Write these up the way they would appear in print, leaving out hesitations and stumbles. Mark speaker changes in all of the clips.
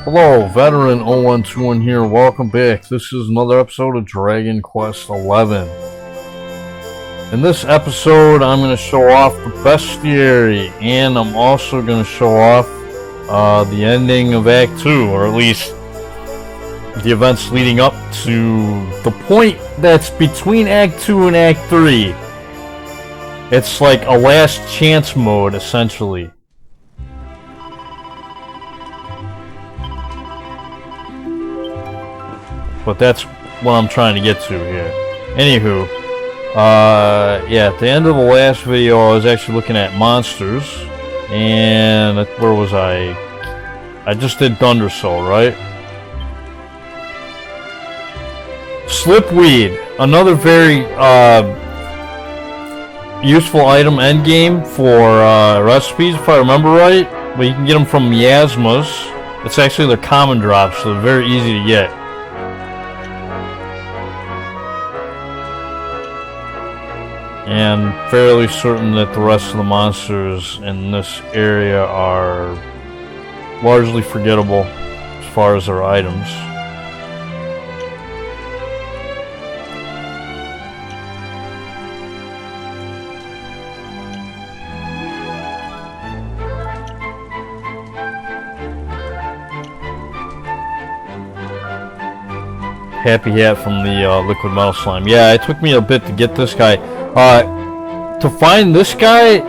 Speaker 1: Hello, Veteran 0121 here. Welcome back. This is another episode of Dragon Quest XI. In this episode, I'm going to show off the bestiary, and I'm also going to show off the ending of Act 2, or at least the events leading up to the point that's between Act 2 and Act 3. It's like a last chance mode, essentially. But that's what I'm trying to get to here. Anywho, yeah, at the end of the last video, I was actually looking at monsters, and where was I? I just did Thundersoul, right? Slipweed, another very useful item endgame for recipes, if I remember right. But you can get them from miasmas. It's actually their common drops, so they're very easy to get. And fairly certain that the rest of the monsters in this area are largely forgettable as far as their items. Happy Hat from the liquid metal slime. Yeah, it took me a bit to get this guy. To find this guy,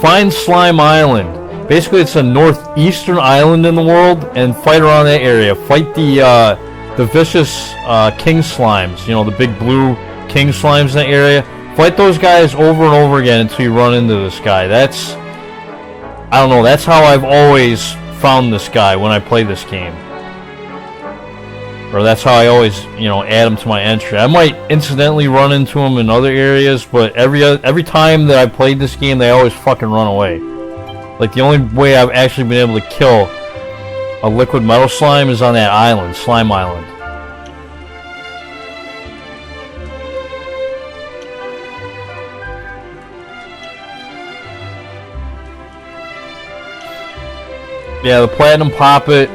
Speaker 1: find Slime Island. Basically, it's a northeastern island in the world, and fight around that area. Fight the vicious king slimes. You know, the big blue king slimes in that area. Fight those guys over and over again until you run into this guy. I don't know, that's how I've always found this guy when I play this game. Or that's how I always, you know, add him to my entry. I might incidentally run into him in other areas, but every time that I played this game, they always fucking run away. Like, the only way I've actually been able to kill a liquid metal slime is on that island, Slime Island. Yeah, the Platinum Poppet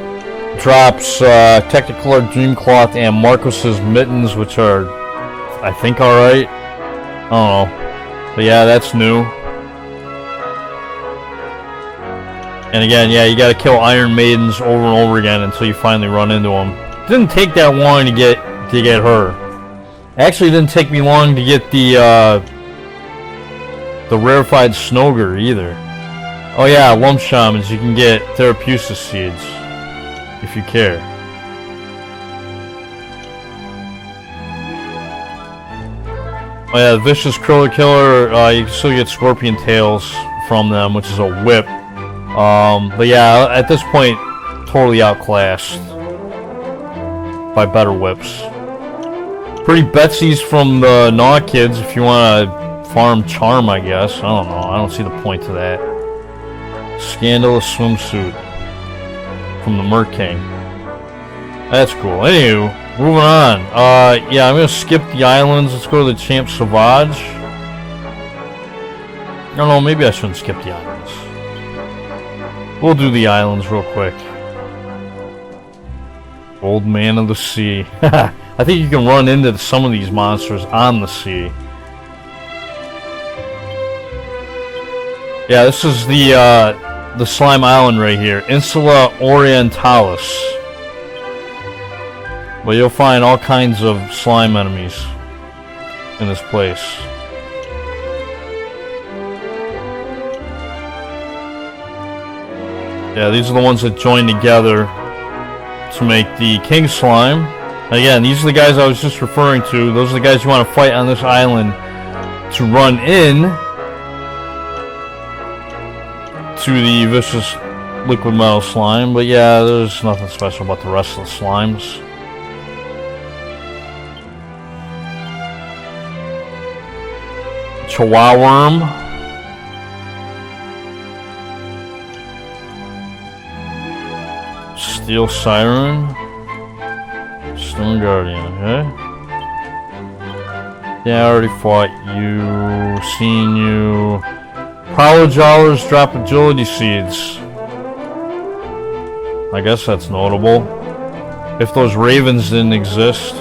Speaker 1: drops Technicolor Dreamcloth and Marcos's Mittens, which are, I think, alright. I don't know. But yeah, that's new. And again, yeah, you gotta kill Iron Maidens over and over again until you finally run into them. Didn't take that long to get her. Actually, it didn't take me long to get the rarefied Snogre either. Oh yeah, Lump Shamans, you can get Therapesis Seeds if you care. Oh yeah, the Vicious Crawler Killer, you can still get Scorpion Tails from them, which is a whip. But yeah, at this point, totally outclassed by better whips. Pretty Betsy's from the Gnaw Kids if you want to farm Charm, I guess. I don't know, I don't see the point to that. Scandalous Swimsuit from the Merc King. That's cool. Anywho, moving on. Yeah, I'm gonna skip the islands. Let's go to the Champ Sauvage. I don't know, maybe I shouldn't skip the islands. We'll do the islands real quick. Old Man of the Sea. I think you can run into some of these monsters on the sea. Yeah, this is the Slime Island right here, Insula Orientalis. But you'll find all kinds of slime enemies in this place. Yeah, these are the ones that join together to make the King Slime. Again, these are the guys I was just referring to. Those are the guys you want to fight on this island to run in to the vicious liquid metal slime. But yeah, there's nothing special about the rest of the slimes. Chihuahua Worm. Steel Siren. Stone Guardian, okay? Yeah, I already fought you, seen you. Prowler Jawlers drop agility seeds. I guess that's notable. If those ravens didn't exist.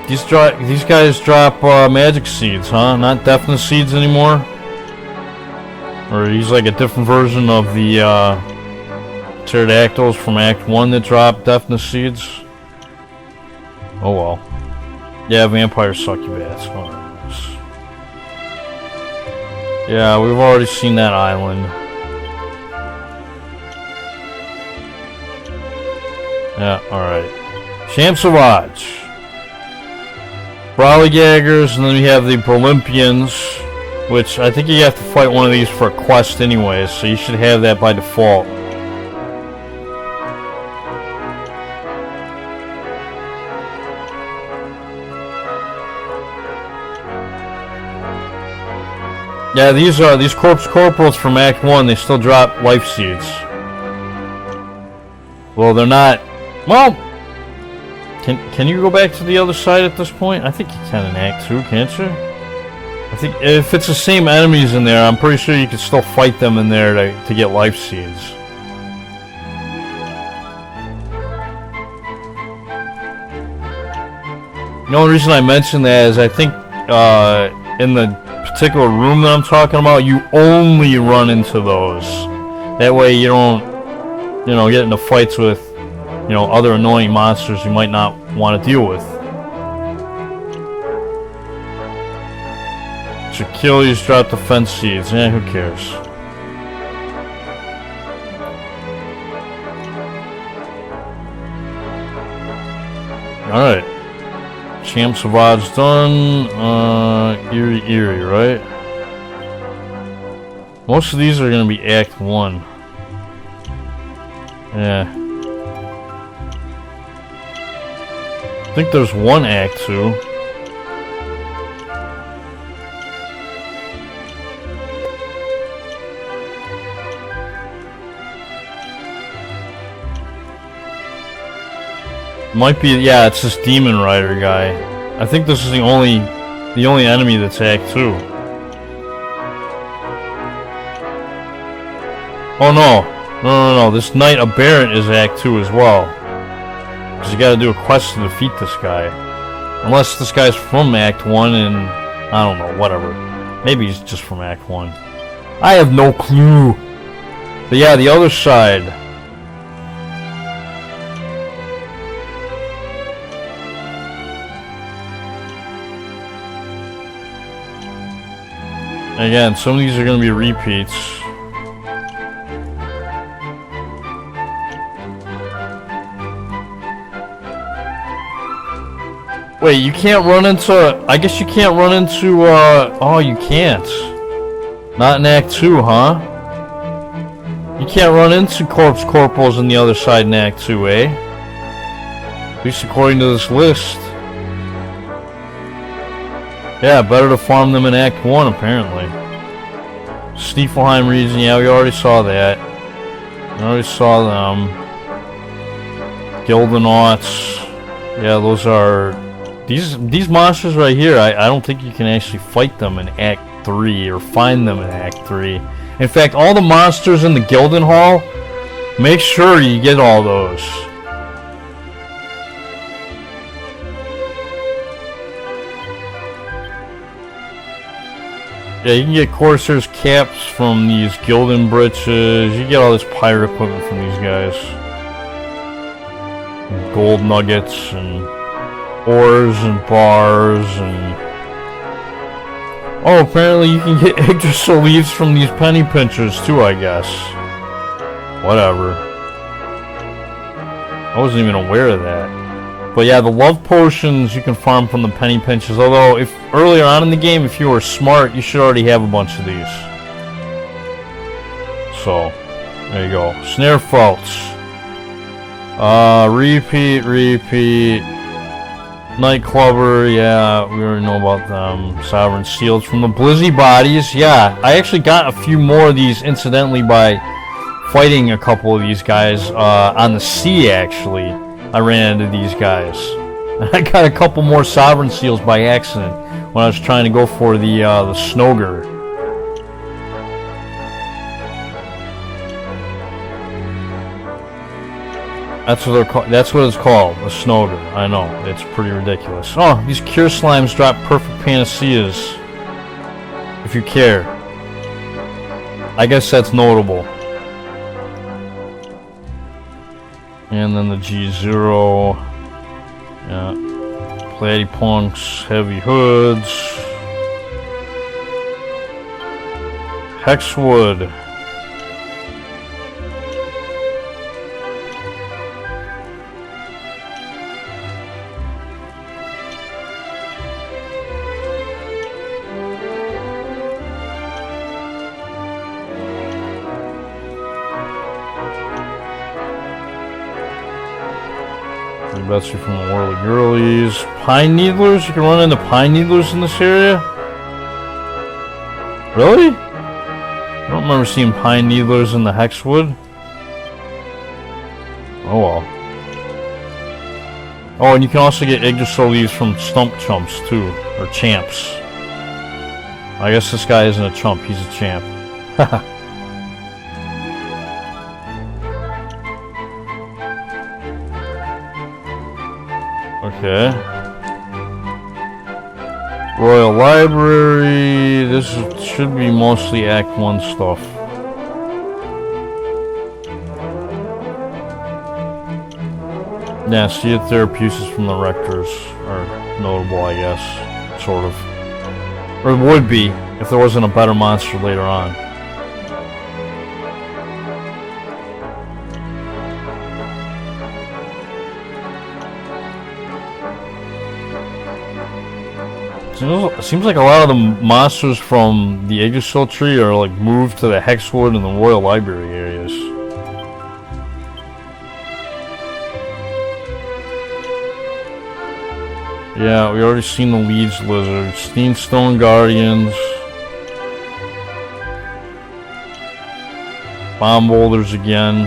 Speaker 1: These guys drop magic seeds, huh? Not deafness seeds anymore? Or he's like a different version of the pterodactyls from Act 1 that drop deafness seeds? Oh well. Yeah, vampire succubats. Oh, yeah, we've already seen that island. Yeah, alright. Shamsavage. Brawlygaggers, and then we have the Berlimpians, which I think you have to fight one of these for a quest anyways, so you should have that by default. Yeah, these corpse corporals from Act 1, they still drop life seeds. Well, they're not... Well... Can you go back to the other side at this point? I think you can in Act 2, can't you? I think if it's the same enemies in there, I'm pretty sure you can still fight them in there to get life seeds. The only reason I mention that is I think in the particular room that I'm talking about, you only run into those. That way you don't, you know, get into fights with, you know, other annoying monsters you might not want to deal with. Achilles drop defense seeds. Eh, who cares? Alright. Shamsavage done. Eerie, right? Most of these are going to be Act 1. Yeah. I think there's one Act 2. Might be, yeah, it's this Demon Rider guy. I think this is the only enemy that's Act 2. Oh no. No. This Knight Aberrant is Act 2 as well. Because you gotta do a quest to defeat this guy. Unless this guy's from Act 1 and... I don't know, whatever. Maybe he's just from Act 1. I have no clue. But yeah, the other side. Again, some of these are gonna be repeats. Wait, you can't run into... I guess you can't run into, oh, you can't. Not in Act 2, huh? You can't run into corpse corporals on the other side in Act 2, eh? At least according to this list. Yeah, better to farm them in Act 1, apparently. Stiefelheim region, yeah, we already saw that. We already saw them. Gildenauts. Yeah, those are... These monsters right here, I don't think you can actually fight them in Act 3 or find them in Act 3. In fact, all the monsters in the Gildenhall, make sure you get all those. Yeah, you can get Corsair's caps from these Gildan britches. You get all this pirate equipment from these guys. And gold nuggets and ores and bars and... Oh, apparently you can get Yggdrasil leaves from these penny pinchers too, I guess. Whatever. I wasn't even aware of that. But yeah, the love potions you can farm from the penny pinchers. Although, if earlier on in the game, if you were smart, you should already have a bunch of these. So, there you go. Snare Felts. Repeat. Nightclubber, yeah, we already know about them. Sovereign Seals from the Blizzy Bodies. Yeah, I actually got a few more of these incidentally by fighting a couple of these guys on the sea, actually. I ran into these guys. I got a couple more sovereign seals by accident when I was trying to go for the Snoger. That's what they're called. That's what it's called, a Snoger. I know, it's pretty ridiculous. Oh, these cure slimes drop perfect panaceas. If you care, I guess that's notable. And then the G0, yeah, Platypunks, Heavy Hoods, Hexwood. Betsy from the Whirly Girlies. Pine Needlers? You can run into Pine Needlers in this area? Really? I don't remember seeing Pine Needlers in the Hexwood. Oh well. Oh, and you can also get Yggdrasil leaves from Stump Chumps too. Or Champs. I guess this guy isn't a chump, he's a champ. Haha. Okay. Royal Library. This should be mostly Act 1 stuff. Yeah, see it there. Pieces from the Rectors are notable, I guess. Sort of. Or it would be if there wasn't a better monster later on. It seems like a lot of the monsters from the Yggdrasil tree are like moved to the Hexwood and the Royal Library areas. Yeah, we already seen the Leeds Lizard, Steenstone Guardians, Bomb Boulders again.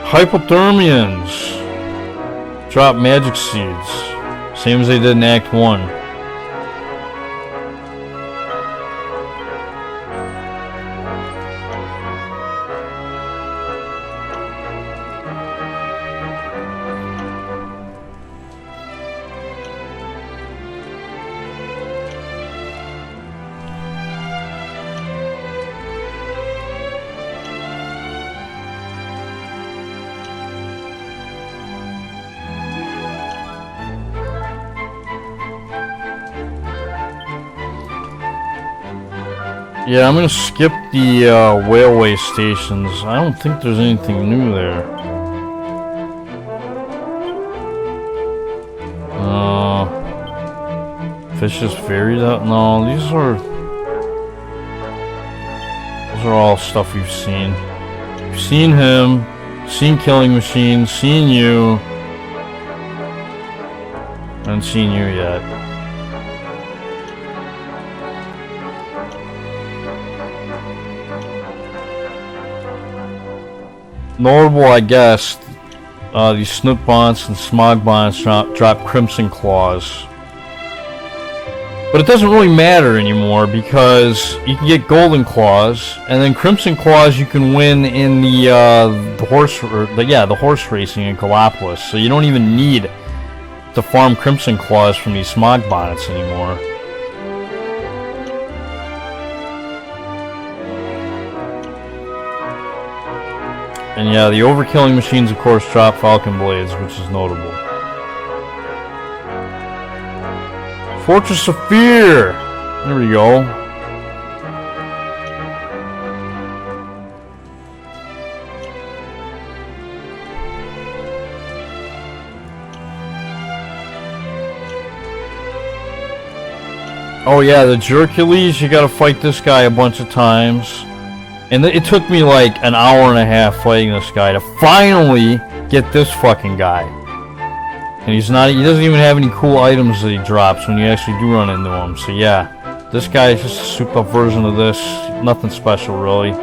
Speaker 1: Hypothermians. Drop magic seeds, same as they did in Act 1. Yeah, I'm gonna skip the railway stations. I don't think there's anything new there. Fish's Ferry? No, those are all stuff we've seen. We've seen him, seen Killing Machine, seen you. I haven't seen you yet. Notable, I guess, these Snook Bonds and Smog Bonds drop Crimson Claws. But it doesn't really matter anymore because you can get Golden Claws, and then Crimson Claws you can win in the horse racing in Gallipolis. So you don't even need to farm Crimson Claws from these Smog Bonnets anymore. And yeah, the overkilling machines, of course, drop Falcon Blades, which is notable. Fortress of Fear! There we go. Oh yeah, the Jercules, you gotta fight this guy a bunch of times. And it took me like an hour and a half fighting this guy to finally get this fucking guy. And he doesn't even have any cool items that he drops when you actually do run into him. So yeah, this guy is just a souped up version of this. Nothing special really.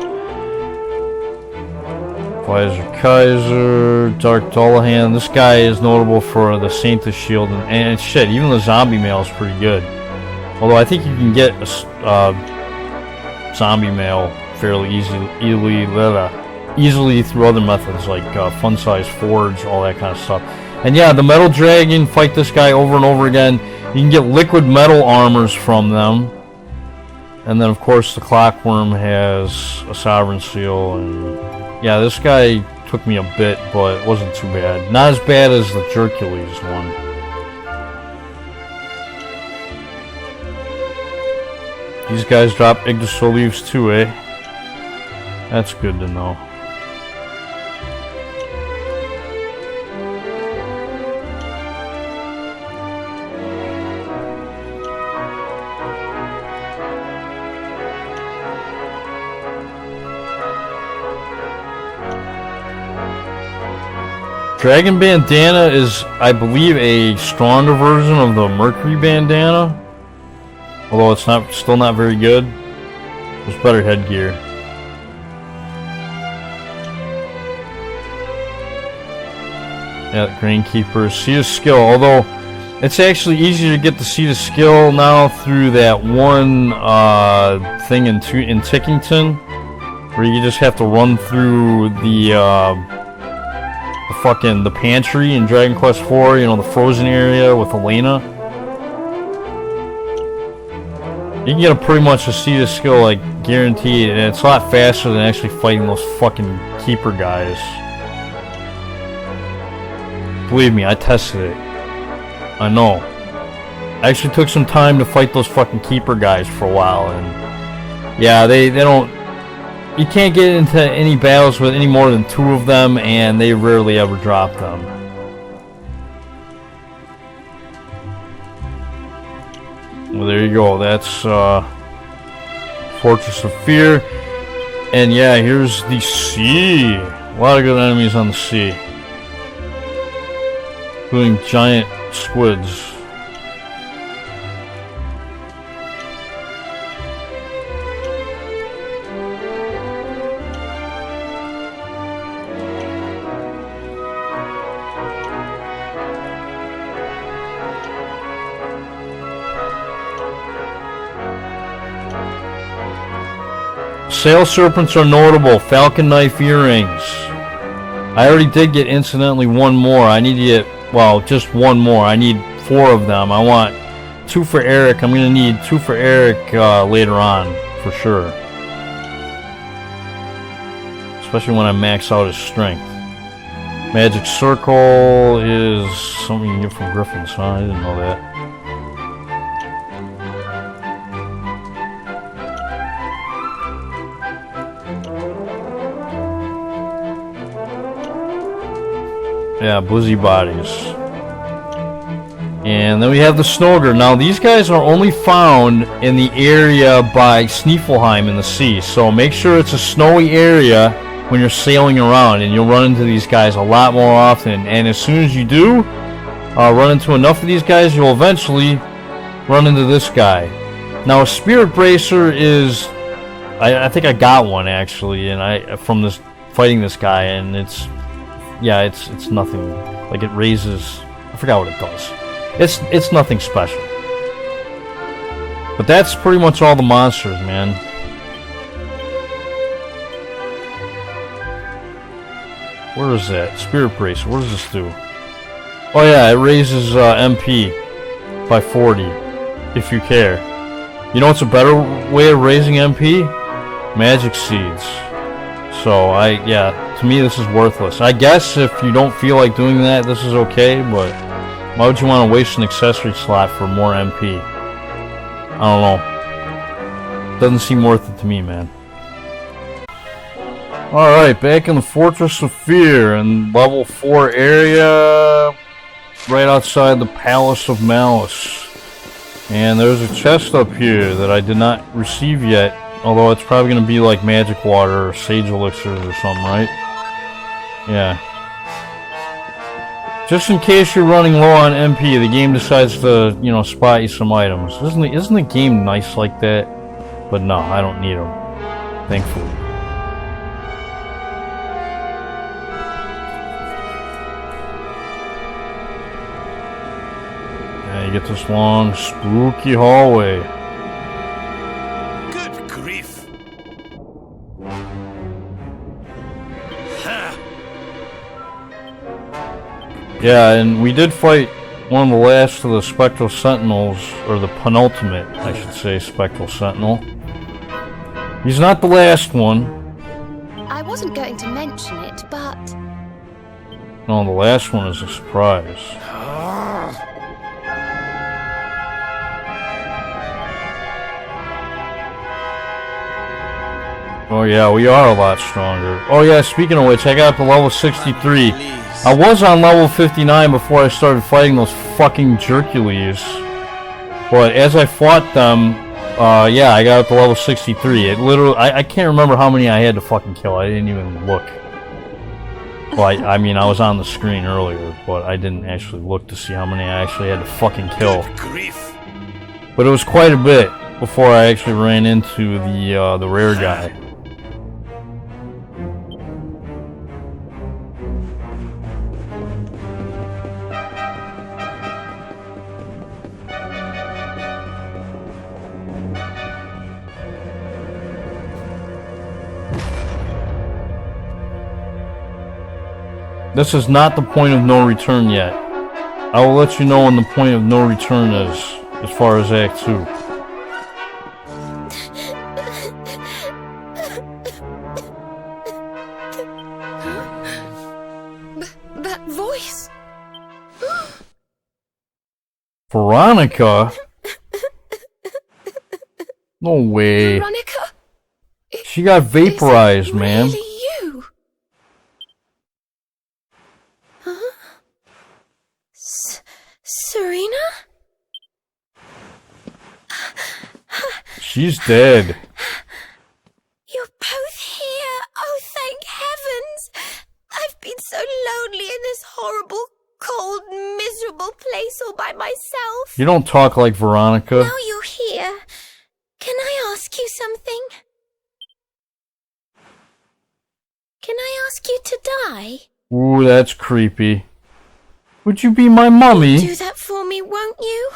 Speaker 1: Visor Kaiser, Dark Dullahan. This guy is notable for the Sanctus Shield, and shit, even the zombie mail is pretty good. Although I think you can get a zombie mail fairly easily through other methods like fun size forge, all that kind of stuff. And yeah, the metal dragon, fight this guy over and over again. You can get liquid metal armors from them. And then of course the clockworm has a sovereign seal, and yeah, this guy took me a bit, but it wasn't too bad. Not as bad as the Jercules one. These guys drop Yggdrasil leaves too, eh? That's good to know. Dragon Bandana is, I believe, a stronger version of the Mercury Bandana. Although it's still not very good. There's better headgear. Yeah, the Grainkeeper. Seat of Skill. Although, it's actually easier to get the Seat of Skill now through that one thing in Tickington. Where you just have to run through the pantry in Dragon Quest IV, you know, the frozen area with Elena. You can get pretty much a Seat of Skill, like, guaranteed, and it's a lot faster than actually fighting those fucking Keeper guys. Believe me, I tested it. I know. I actually took some time to fight those fucking Keeper guys for a while, and yeah, they don't... You can't get into any battles with any more than 2 of them, and they rarely ever drop them. Well, there you go. That's Fortress of Fear. And yeah, here's the sea. A lot of good enemies on the sea. Including giant squids. Sail serpents are notable. Falcon knife earrings. I already did get incidentally one more. I need to get, well, just one more. I need 4 of them. I want 2 for Eric. I'm going to need 2 for Eric later on, for sure. Especially when I max out his strength. Magic Circle is something you can get from Griffins, huh? I didn't know that. Yeah, Blizzy Bodies. And then we have the Snoger. Now, these guys are only found in the area by Sneeflheim in the sea. So make sure it's a snowy area when you're sailing around, and you'll run into these guys a lot more often. And as soon as you do run into enough of these guys, you'll eventually run into this guy. Now, a Spirit Bracer is... I think I got one, actually, and from this fighting this guy, and it's... Yeah, it's nothing. Like, it raises... I forgot what it does. It's nothing special. But that's pretty much all the monsters, man. Where is that? Spirit Bracer. What does this do? Oh yeah, it raises MP by 40, if you care. You know what's a better way of raising MP? Magic Seeds. So, yeah, to me this is worthless. I guess if you don't feel like doing that, this is okay, but why would you want to waste an accessory slot for more MP? I don't know. Doesn't seem worth it to me, man. Alright, back in the Fortress of Fear in level 4 area, right outside the Palace of Malice. And there's a chest up here that I did not receive yet. Although it's probably going to be like magic water or sage elixirs or something, right? Yeah. Just in case you're running low on MP, the game decides to, you know, spot you some items. Isn't the game nice like that? But no, I don't need them. Thankfully. Now you get this long, spooky hallway.
Speaker 2: Good grief! Ha!
Speaker 1: Yeah, and we did fight one of the last of the spectral sentinels, or the penultimate, I should say, spectral sentinel. He's not the last one.
Speaker 3: I wasn't going to mention it, but...
Speaker 1: No, the last one is a surprise. Oh yeah, we are a lot stronger. Oh yeah, speaking of which, I got up to level 63. I was on level 59 before I started fighting those fucking Jercules. But as I fought them, yeah, I got up to level 63. It literally, I can't remember how many I had to fucking kill. I didn't even look. Well, I mean, I was on the screen earlier, but I didn't actually look to see how many I actually had to fucking kill. But it was quite a bit before I actually ran into the rare guy. This is not the point of no return yet. I will let you know when the point of no return is, as far as Act 2.
Speaker 3: That voice!
Speaker 1: Veronica? No way.
Speaker 3: Veronica?
Speaker 1: She got vaporized, man.
Speaker 3: Really you? Huh? Serena?
Speaker 1: She's dead.
Speaker 3: You're both here. Oh, thank heavens. I've been so lonely in this horrible, cold, miserable place all by myself.
Speaker 1: You don't talk like Veronica.
Speaker 3: Now you're here. Can I ask you something? Can I ask you to die?
Speaker 1: Ooh, that's creepy. Would you be my mummy?
Speaker 3: Do that for me, won't you?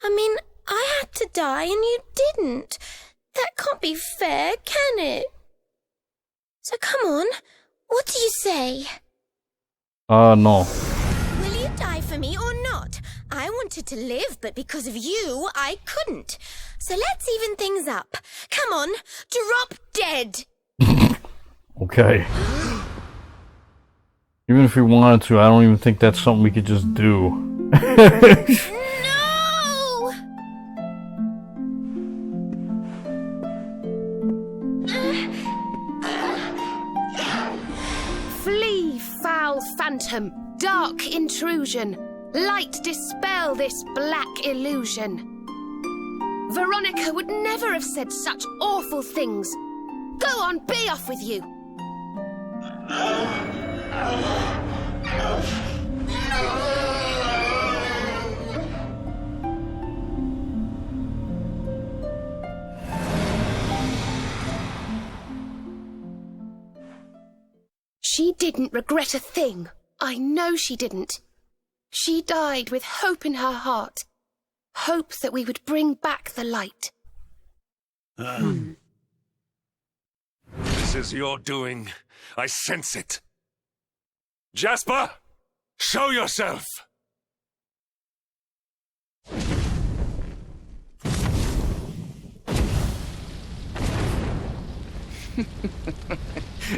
Speaker 3: I mean, I had to die and you didn't. That can't be fair, can it? So come on, what do you say?
Speaker 1: No.
Speaker 3: Will you die for me or not? I wanted to live, but because of you, I couldn't. So let's even things up. Come on, drop dead.
Speaker 1: Okay. Even if we wanted to, I don't even think that's something we could just do.
Speaker 3: No!
Speaker 4: Flee, foul phantom, dark intrusion. Light dispel this black illusion. Veronica would never have said such awful things. Go on, be off with you. She didn't regret a thing. I know she didn't. She died with hope in her heart. Hope that we would bring back the light.
Speaker 2: This is your doing. I sense it. Jasper, show yourself!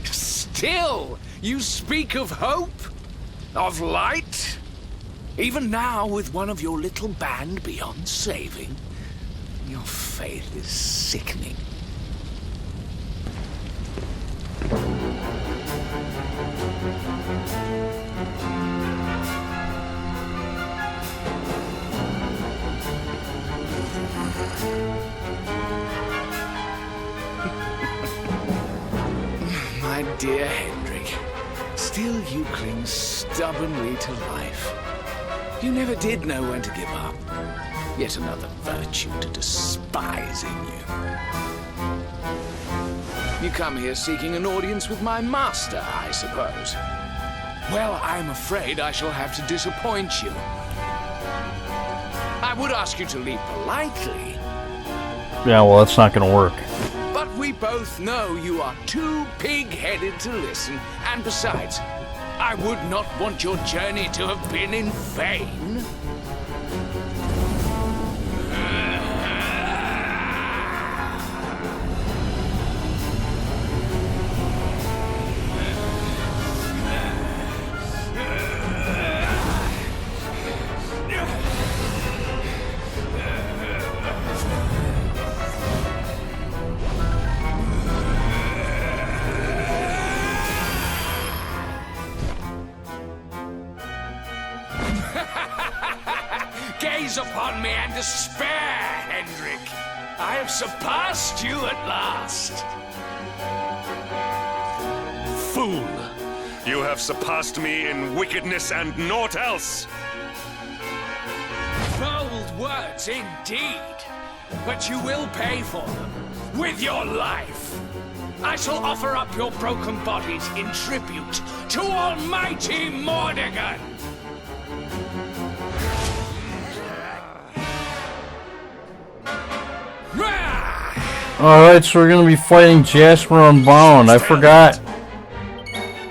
Speaker 5: Still, you speak of hope? Of light? Even now, with one of your little band beyond saving, your faith is sickening. My dear Hendrik, still you cling stubbornly to life. You never did know when to give up. Yet another virtue to despise in you. You come here seeking an audience with my master, I suppose. Well, I'm afraid I shall have to disappoint you. I would ask you to leave politely,
Speaker 1: Yeah, well, that's not gonna work.
Speaker 5: but we both know you are too pig-headed to listen, and besides, I would not want your journey to have been in vain. Gaze upon me and despair, Hendrik. I have surpassed you at last.
Speaker 2: Fool! You have surpassed me in wickedness and naught else!
Speaker 5: Bold words indeed, but you will pay for them with your life. I shall offer up your broken bodies in tribute to Almighty Mordegon.
Speaker 1: Alright, so we're gonna be fighting Jasper Unbound. I forgot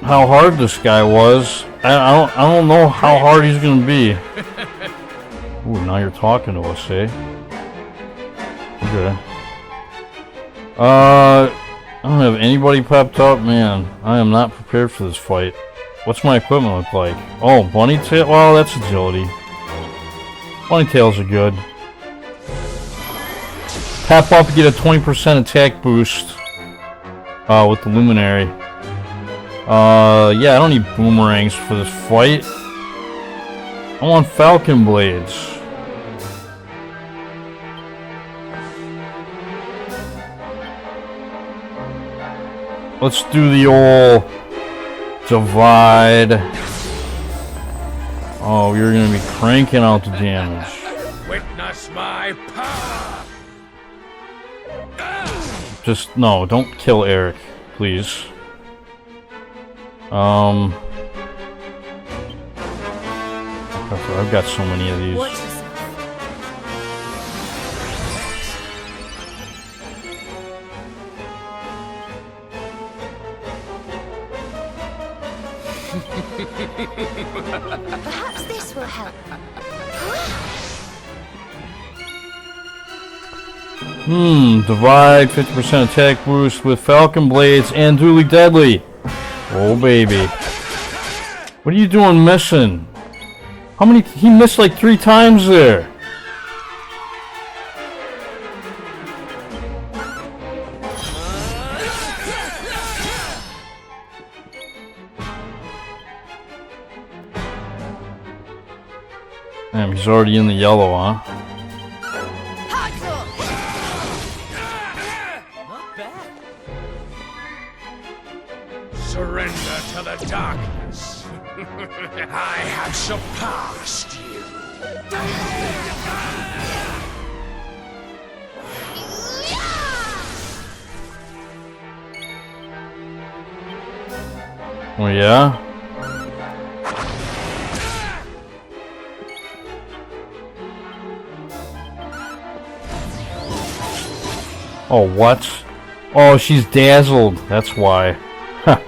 Speaker 1: how hard this guy was. I don't know how hard he's gonna be. Ooh, now you're talking to us, eh? Okay. I don't have anybody pepped up, man. I am not prepared for this fight. What's my equipment look like? Oh, bunny tail. Well, that's agility. Bunny tails are good. Tap up to get a 20% attack boost with the Luminary. Yeah, I don't need boomerangs for this fight. I want Falcon Blades. Let's do the old divide. Oh, you're gonna be cranking out the damage.
Speaker 5: Witness my power!
Speaker 1: Just, no, don't kill Eric, please. I've got so many of these.
Speaker 3: Watch yourself.
Speaker 4: Perhaps this will help.
Speaker 1: Divide 50% attack boost with Falcon Blades and Duly Deadly. Oh, baby. What are you doing missing? How many? He missed like 3 times there. Damn, he's already in the yellow, huh?
Speaker 5: Surrender to the darkness. I have surpassed you.
Speaker 1: Oh, yeah? Oh, what? Oh, she's dazzled. That's why. Huh.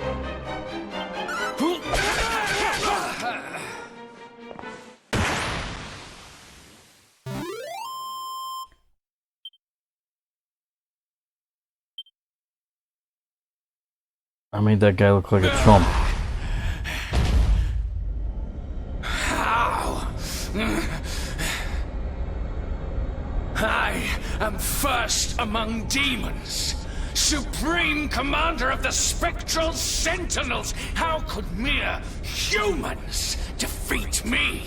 Speaker 1: I made that guy look like a chump.
Speaker 5: How? I am first among demons, supreme commander of the spectral sentinels. How could mere humans defeat me?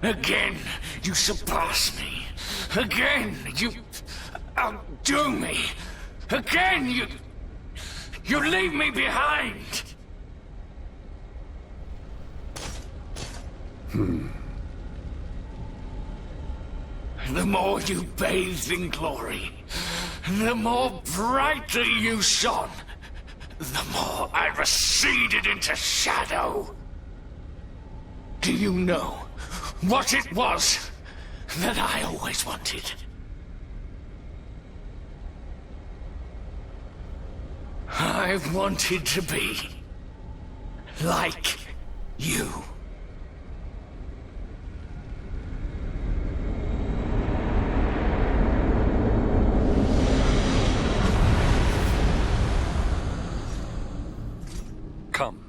Speaker 5: Again, you surpass me. Again, you outdo me. Again, you leave me behind. The more you bathed in glory, The more brightly you shone, the more I receded into shadow. Do you know what it was that I always wanted? I wanted to be like you.
Speaker 2: Come.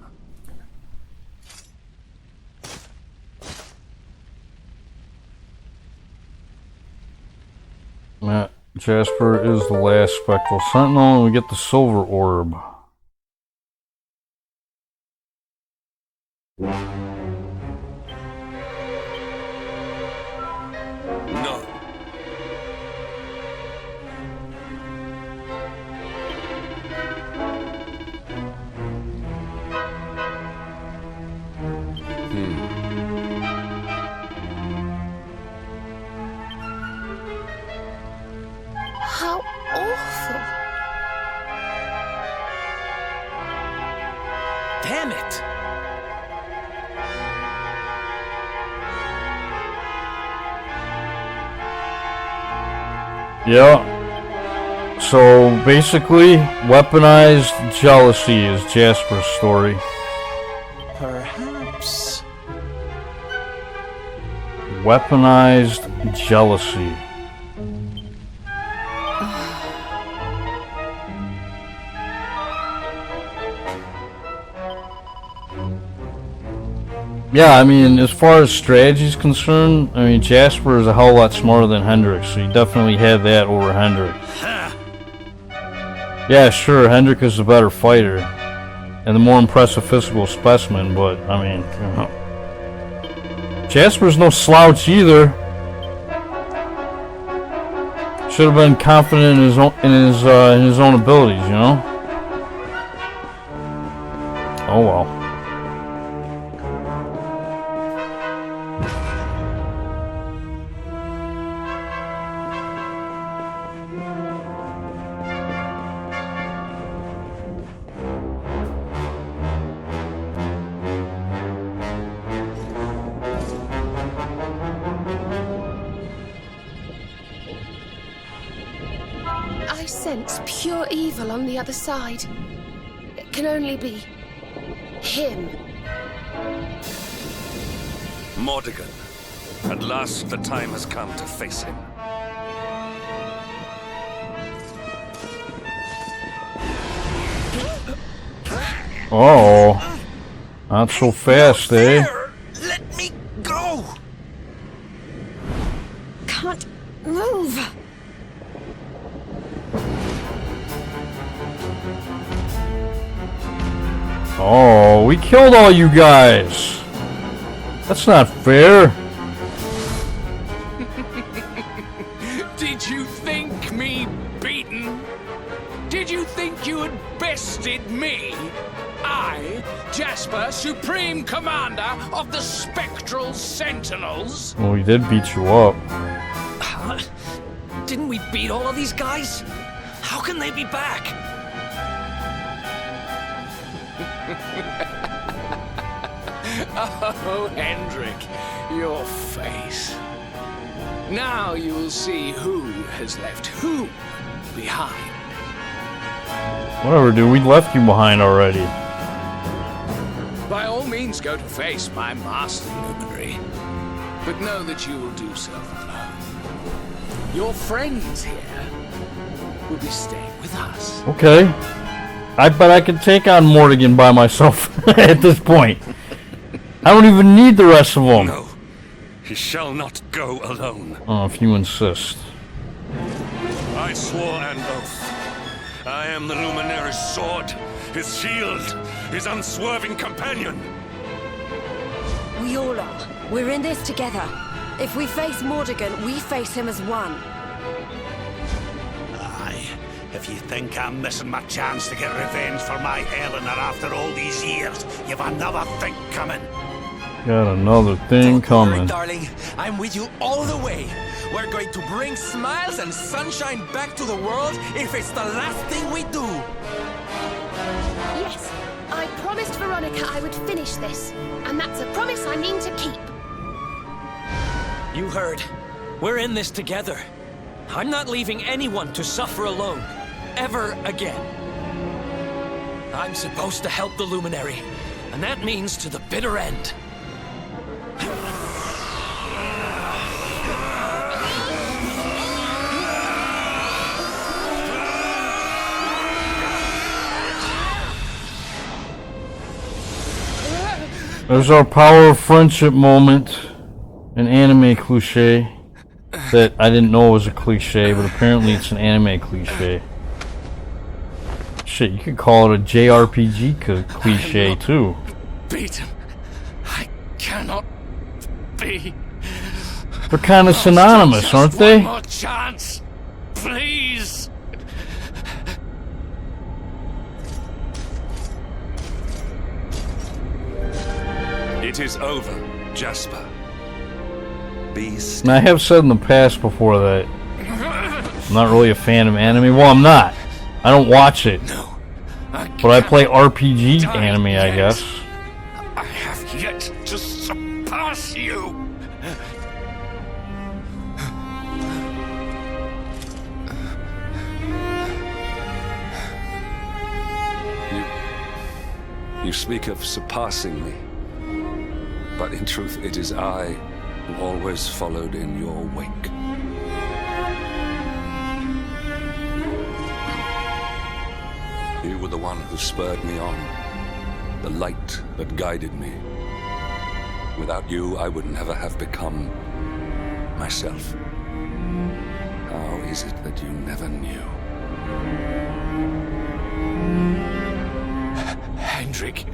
Speaker 1: Matt, Jasper is the last spectral sentinel, and we get the silver orb.
Speaker 2: No.
Speaker 4: How awful.
Speaker 6: Damn it!
Speaker 1: Yeah. So basically, weaponized jealousy is Jasper's story.
Speaker 6: Perhaps.
Speaker 1: Weaponized jealousy. Yeah, I mean, as far as strategy is concerned, I mean, Jasper is a hell of a lot smarter than Hendrik, so you definitely have that over Hendrik. Yeah, sure, Hendrik is the better fighter, and the more impressive physical specimen, but, I mean, Jasper's no slouch either. Should have been confident in his own abilities, you know? Oh well.
Speaker 4: I sense pure evil on the other side. It can only be him.
Speaker 2: Mordegon. At last the time has come to face him.
Speaker 1: Oh, not so fast, eh?
Speaker 6: Let me go!
Speaker 3: Can't move.
Speaker 1: Oh, we killed all you guys. That's not fair.
Speaker 5: Did you think me beaten? Did you think you had bested me? I, Jasper, Supreme Commander of the Spectral Sentinels?
Speaker 1: Well, we did beat you up.
Speaker 6: Huh? Didn't we beat all of these guys? How can they be back?
Speaker 5: Oh, Hendrik, your face. Now you will see who has left who behind.
Speaker 1: Whatever, dude. We left you behind already.
Speaker 5: By all means, go to face my master luminary, but know that you will do so alone. Your friends here will be staying with us.
Speaker 1: Okay. I bet I can take on Mordegon by myself at this point. I don't even need the rest of them.
Speaker 2: No. He shall not go alone.
Speaker 1: Oh, if you insist.
Speaker 2: I swore an oath. I am the Luminary's sword, his shield, his unswerving companion.
Speaker 7: We all are. We're in this together. If we face Mordegon, we face him as one.
Speaker 8: Aye. If you think I'm missing my chance to get revenge for my Eleanor after all these years, you've another think coming.
Speaker 1: Got another thing
Speaker 9: Don't worry,
Speaker 1: coming.
Speaker 9: darling. I'm with you all the way. We're going to bring smiles and sunshine back to the world if it's the last thing we do.
Speaker 4: Yes, I promised Veronica I would finish this, and that's a promise I mean to keep.
Speaker 6: You heard. We're in this together. I'm not leaving anyone to suffer alone. Ever again. I'm supposed to help the Luminary, and that means to the bitter end.
Speaker 1: There's our power of friendship moment. An anime cliche that I didn't know was a cliche, but apparently it's an anime cliche. Shit, you could call it a JRPG cliche too.
Speaker 5: Beaten. I cannot be.
Speaker 1: They're kind of synonymous,
Speaker 5: Just
Speaker 1: aren't they?
Speaker 5: One more chance, please.
Speaker 2: It is over, Jasper. Be still.
Speaker 1: And I have said in the past before that I'm not really a fan of anime. Well, I'm not. I don't watch it.
Speaker 5: No,
Speaker 1: But I play RPG
Speaker 5: die
Speaker 1: anime, I
Speaker 5: yet.
Speaker 1: guess.
Speaker 5: I have yet to surpass you.
Speaker 2: You speak of surpassing me. But in truth, it is I who always followed in your wake. You were the one who spurred me on, the light that guided me. Without you, I would never have become myself. How is it that you never knew?
Speaker 5: Hendrik,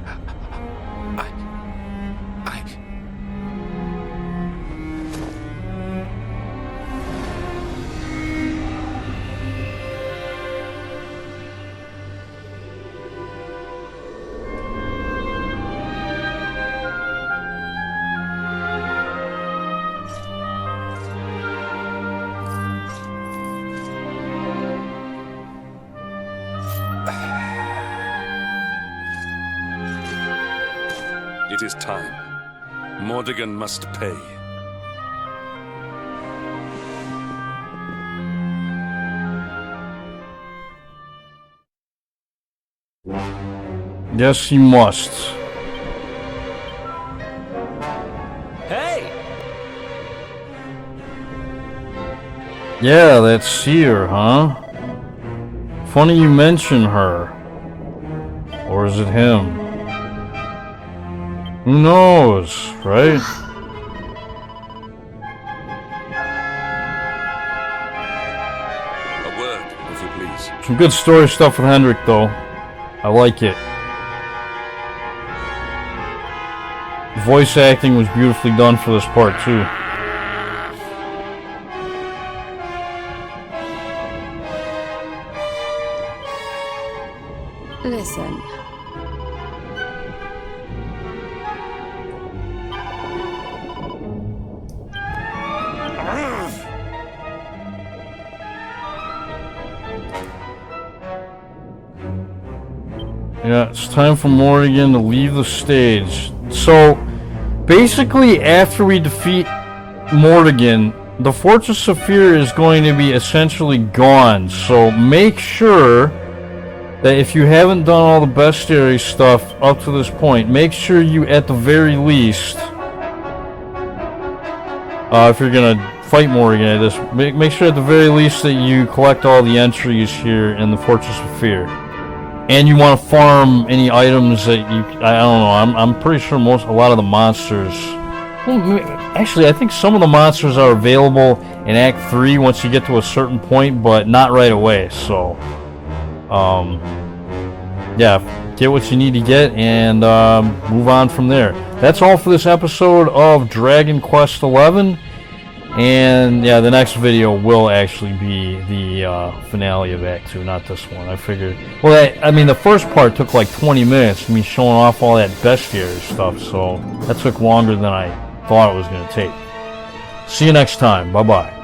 Speaker 5: I...
Speaker 2: It is time. Mordegon must pay.
Speaker 1: Yes, he must.
Speaker 6: Hey!
Speaker 1: Yeah, that's Seer, huh? Funny you mention her. Or is it him? Who knows, right?
Speaker 2: A word, if you please.
Speaker 1: Some good story stuff with Hendrik, though. I like it. Voice acting was beautifully done for this part, too.
Speaker 7: Listen.
Speaker 1: Yeah, it's time for Morrigan to leave the stage. So, basically, after we defeat Morrigan, the Fortress of Fear is going to be essentially gone. So, make sure that if you haven't done all the bestiary stuff up to this point, make sure you, at the very least, if you're going to fight Morrigan at this, make sure at the very least that you collect all the entries here in the Fortress of Fear. And you want to farm any items that you... I don't know. I'm pretty sure a lot of the monsters... Well, actually, I think some of the monsters are available in Act 3 once you get to a certain point, but not right away. So, yeah, get what you need to get and move on from there. That's all for this episode of Dragon Quest XI. And yeah, the next video will actually be the finale of Act 2, not this one. I figured, well, I mean, the first part took like 20 minutes, me showing off all that bestiary stuff, so that took longer than I thought it was going to take. See you next time. Bye-bye.